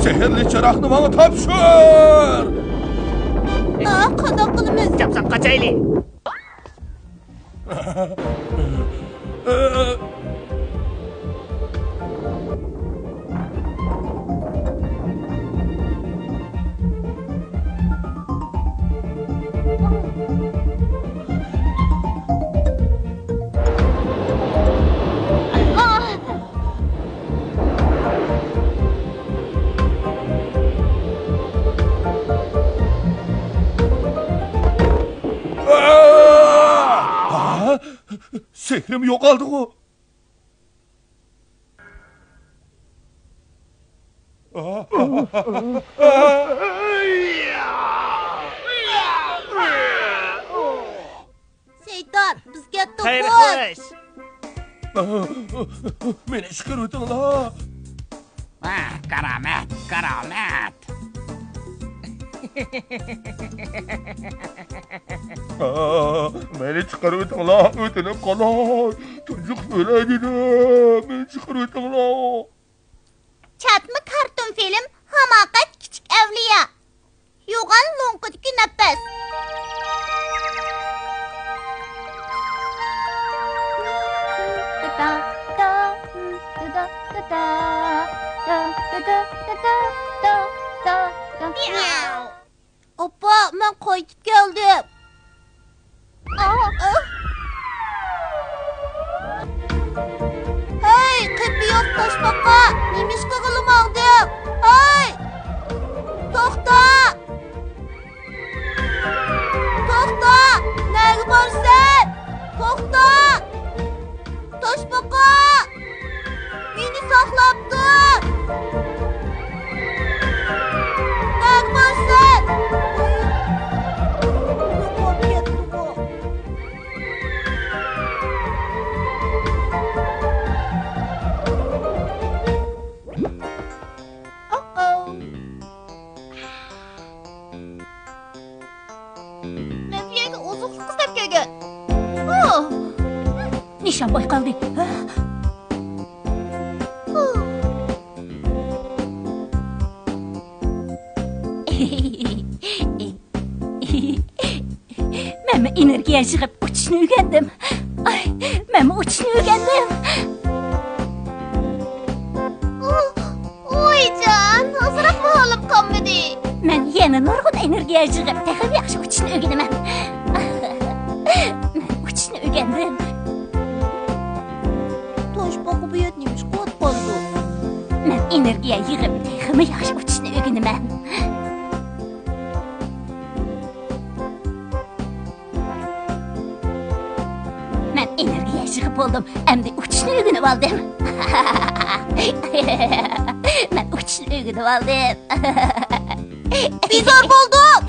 Seherli çırakını bana tapşır. Qanday qilamiz? Yapsak kaçaylı. Sehrim yok aldı o. Şeytan, bizga Hayır to'g'ri. hoş. Beni çıkar ötün la. Karamet, karamet. Beni çıkar ötün la. Ötünüm kalay. Çocuk söylediğine. Beni çıkar ötün la. Çatma karton film Hamakat Küçük Evliya. Yo'g'on lo'nqidagi nafas. Oppa, men qaytib keldim. Hey, qipiyot toshbaqa, nemishqa qilmoqdim? Hey! To'xta! To'xta! Nega borsan? To'xta! Toshbaqa! Meni saqlab tur! Nega borsan? Yo'qolib ketdi bu. Men bu yerga oziqlik istab kelgan. Nishonboy qoldi. Men energiya yig'ib uchishni o'rgandim. Men uchishni o'rgandim. Oyjon, hozirroq holim qolmadi. Men yana nurg'un energiya yig'ib texnik yaxshi uchishni o'rganaman. Men uchishni o'rgandim. Toshbaqa bu yer nima qilib qoldi? Men energiya yig'ib texnik yaxshi uchishni o'rganaman. Men energiya yig'ib oldim. Endi uchishni o'rganib oldim. Men uchishni o'rganib oldim. Bizor bo'ldim.